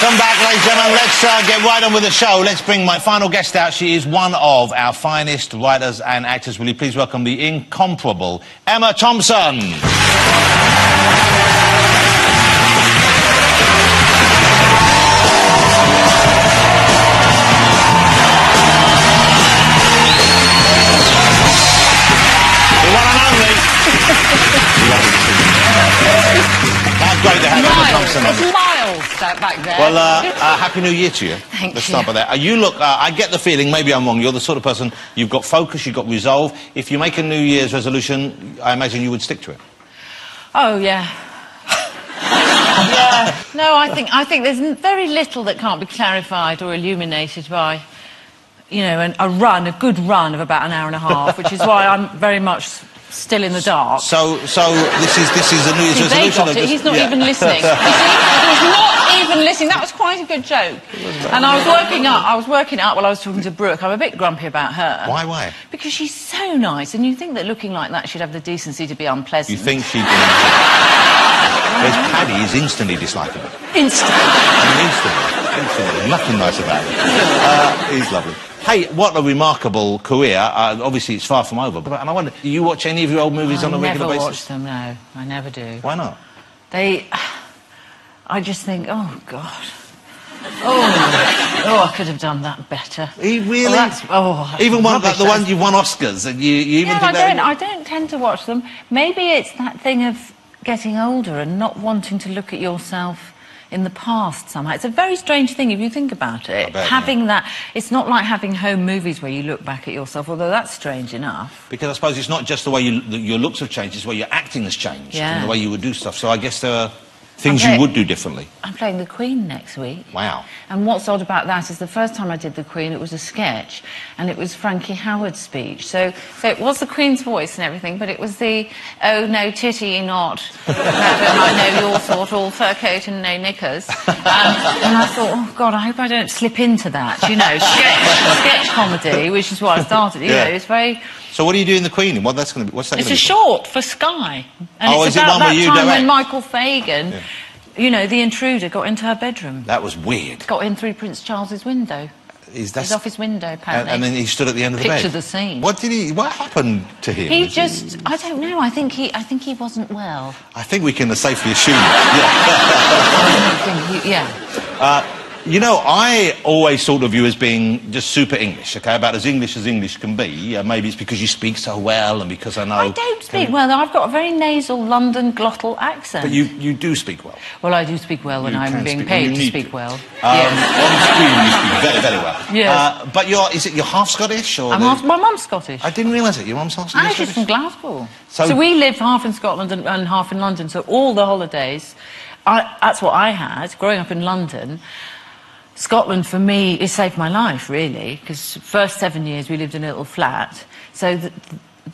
Welcome back, ladies and gentlemen. Let's get right on with the show. Let's bring my final guest out. She is one of our finest writers and actors. Will you please welcome the incomparable Emma Thompson. The one and only. That's great to have Emma Thompson on. It's miles back there. Well, Happy New Year to you. Thank Let's you. start by that. You look, I get the feeling, maybe I'm wrong, you're the sort of person, you've got focus, you've got resolve. If you make a New Year's resolution, I imagine you would stick to it. Oh, yeah. Yeah. No, I think there's very little that can't be clarified or illuminated by, you know, a good run of about an hour and a half, which is why I'm very much still in the dark. So this is a New Year's resolution. They got it. He's not even listening. You see, he's not even listening. That was quite a good joke. And I was working out while I was talking to Brooke. I'm a bit grumpy about her. Why? Because she's so nice, and you think that looking like that she'd have the decency to be unpleasant. You think she'd be... Whereas Paddy is instantly dislikable. Instantly. Instantly. Nothing nice about it. He's lovely. Hey, what a remarkable career. Obviously, it's far from over. And I wonder, do you watch any of your old movies on a regular basis? I never watch them, no. I never do. Why not? I just think, oh, God. Oh, I could have done that better. Really? Even one like the ones you won Oscars, and you even think that... I don't tend to watch them. Maybe it's that thing of getting older and not wanting to look at yourself in the past somehow. It's a very strange thing if you think about it. Having that, it's not like having home movies where you look back at yourself, although that's strange enough. Because I suppose it's not just the way your looks have changed, it's the way your acting has changed, and the way you would do stuff. So I guess there are things you would do differently. I'm playing the Queen next week. Wow. And what's odd about that is the first time I did the Queen, it was a sketch, and it was Frankie Howard's speech. So it was the Queen's voice and everything, but it was the, oh, no titty not, madam, I know your sort, all fur coat and no knickers. And I thought, oh, God, I hope I don't slip into that, you know, sketch comedy, which is what I started, you know, it's very... So what are you doing the Queen? What's that going to be? It's a short for Sky. And it's about that time when Michael Fagan, you know, the intruder got into her bedroom. That was weird. Got in through Prince Charles's window. He's off his window, apparently. And then he stood at the end of the bed. Picture the scene. What happened to him? He just, I don't know. I think he wasn't well. I think we can safely assume that. You know, I always thought of you as being just super English, okay, about as English can be. Maybe it's because you speak so well and because I know... I don't speak well. I've got a very nasal London glottal accent. But you do speak well. Well, I do speak well when I'm being paid to speak well. On screen you speak very, very well. Yes. But you're half Scottish? Or my mum's Scottish. I didn't realise it. Your mum's half Scottish? She's from Glasgow. So we live half in Scotland and half in London, so all the holidays, that's what I had, growing up in London. Scotland, for me, it saved my life, really, because the first 7 years we lived in a little flat. So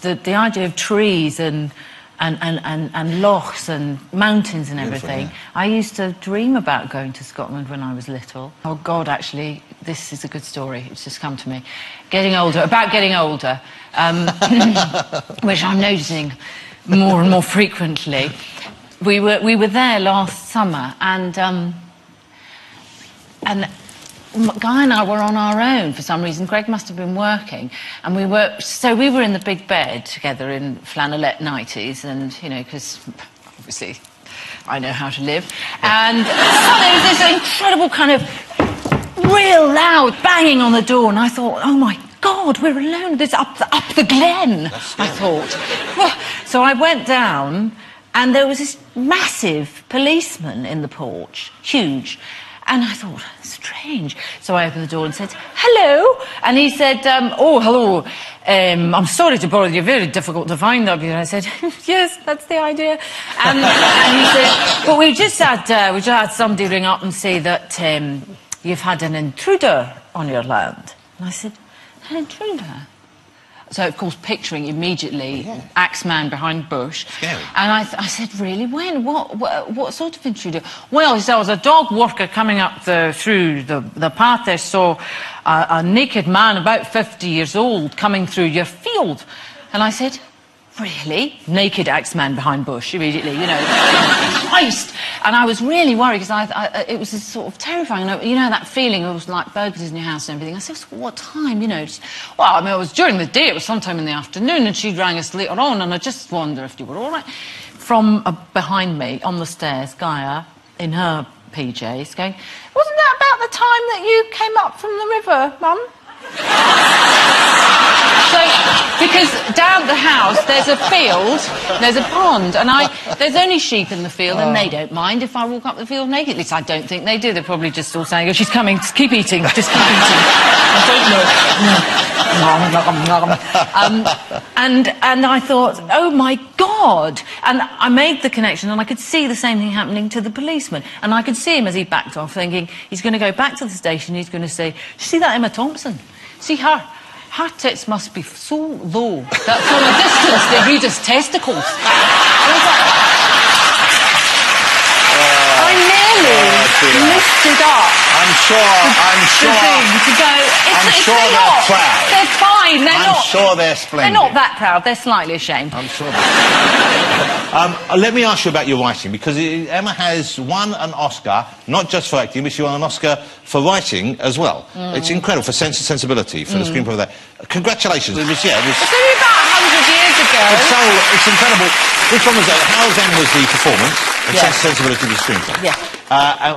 the idea of trees and lochs and mountains and everything, I used to dream about going to Scotland when I was little. Oh, God, actually, this is a good story. It's just come to me. Getting older, which I'm noticing more and more frequently. We were there last summer, and Guy and I were on our own for some reason. Greg must have been working, and we were in the big bed together in flannelette nighties, and you know, because obviously I know how to live. And suddenly there was this incredible kind of real loud banging on the door, and I thought, oh my God, we're alone. This up the glen. I thought. So I went down, and there was this massive policeman in the porch, huge. And I thought, strange. So I opened the door and said, hello. And he said, oh, hello. I'm sorry to bother you. Very difficult to find up here. And I said, yes, that's the idea. And he said, well, we just had somebody ring up and say that you've had an intruder on your land. And I said, an intruder? So, of course, picturing immediately Axeman behind bush. Scary. And I said, really, when? What sort of intruder? Well, he said, there was a dog worker coming up through the path there, saw a naked man about 50 years old coming through your field. And I said, really? Naked axeman behind bush, immediately, you know. Christ! And I was really worried because it was sort of terrifying. You know that feeling, it was like burglars in your house and everything. I said, what time, you know? Well, I mean, it was during the day, it was sometime in the afternoon, and she rang us later on, and I just wonder if you were all right. From behind me, on the stairs, Gaia, in her PJs, going, wasn't that about the time that you came up from the river, Mum? So, because down the house there's a field, there's a pond, and there's only sheep in the field, and they don't mind if I walk up the field naked. At least I don't think they do. They're probably just all saying, "Oh, she's coming. Just keep eating. Just keep eating." And I thought, oh my God! And I made the connection, and I could see the same thing happening to the policeman, and I could see him as he backed off, thinking he's going to go back to the station. He's going to say, "See that Emma Thompson? See her? Her tits must be so low that from a distance they read as testicles." I nearly lifted up. I'm sure. It's they're not. proud. They're fine. I'm sure they're splendid. They're not that proud. They're slightly ashamed. I'm sure. Let me ask you about your writing, because Emma has won an Oscar, not just for acting, but she won an Oscar for writing as well. It's incredible, for Sense and Sensibility, for the screenplay of that. Congratulations. It was only about 100 years ago. It's incredible. Which one was that? How's Em was the performance, and Sense and Sensibility was the screenplay. Yeah.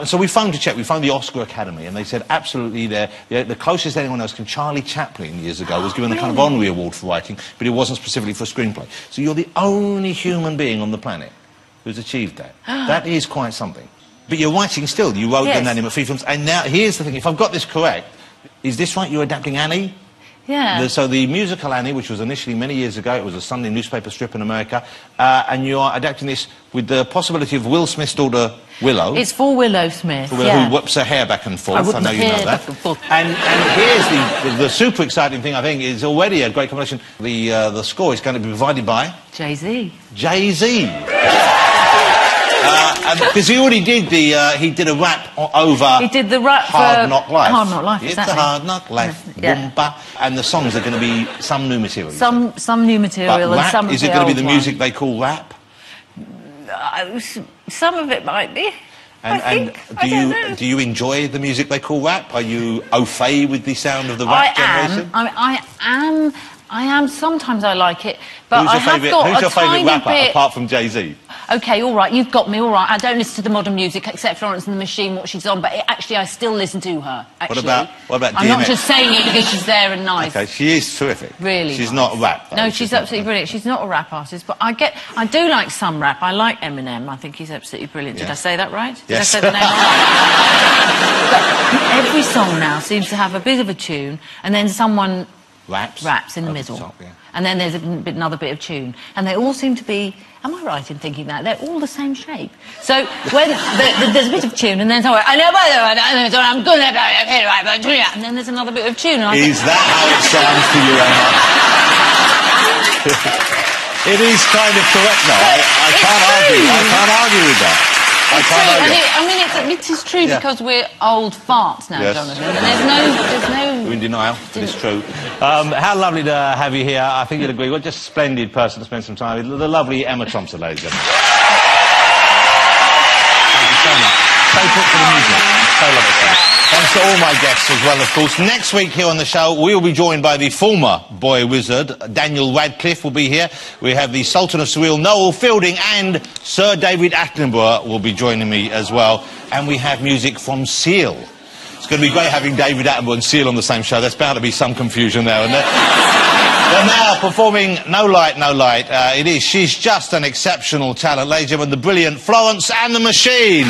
So we phoned to check. We phoned the Oscar Academy, and they said absolutely the closest anyone else can. Charlie Chaplin years ago was given a kind of honorary award for writing, but it wasn't specifically for a screenplay. So you're the only human being on the planet who's achieved that. That is quite something. But you're writing still. You wrote the inanimate films, and now here's the thing. If I've got this correct, is this right? You're adapting Annie? Yeah. So the musical Annie, which was initially many years ago, it was a Sunday newspaper strip in America, and you are adapting this with the possibility of Will Smith's daughter, Willow. It's for Willow Smith, Who whips her hair back and forth. I know you know that. And here's the super exciting thing, I think, is already a great combination. The score is going to be provided by... Jay-Z. Jay-Z. Because he already did he did a rap over... He did the rap Hard Knock Life. Hard Knock Life, exactly. It's a hard knock life. Yeah. And the songs are going to be some new material. Some new material, but and rap, some of is it going to be the music they call rap? Some of it might be. And do you enjoy the music they call rap? Are you au fait with the sound of the rap generation? I am. Sometimes I like it, but who's your favourite rapper apart from Jay-Z? Okay, all right, you've got me, all right. I don't listen to the modern music except Florence and the Machine, what she's on, but actually I still listen to her, actually. What about DMX? I'm not just saying it because she's there and nice. Okay, she is terrific. Really She's nice. not rap, though. No, she's absolutely brilliant. She's not a rap artist, but I do like some rap. I like Eminem. I think he's absolutely brilliant. Yeah. Did I say that right? Yes. Did I say the name right? But every song now seems to have a bit of a tune, and then someone raps in the middle. Top, yeah. And then there's another bit of tune. And they all seem to be... Am I right in thinking that? They're all the same shape. So when there's a bit of tune, and then someone... I'm good at it, and then there's another bit of tune. And is that how it sounds to you, Emma? It is kind of correct, though. I can't argue with that. It's true. It is true because we're old farts now, Jonathan. And there's no... We're in denial, but it's true. How lovely to have you here. I think you'll agree. What just a splendid person to spend some time with. The lovely Emma Thompson, ladies and gentlemen. Thank you so much. So put for the music. So lovely. Thanks to all my guests as well, of course. Next week here on the show, we will be joined by the former boy wizard, Daniel Radcliffe will be here. We have the Sultan of Surreal, Noel Fielding, and Sir David Attenborough will be joining me as well. And we have music from Seal. It's going to be great having David Attenborough and Seal on the same show. There's bound to be some confusion there, isn't there? They're now performing No Light, No Light. She's just an exceptional talent. Ladies and gentlemen, the brilliant Florence and the Machine.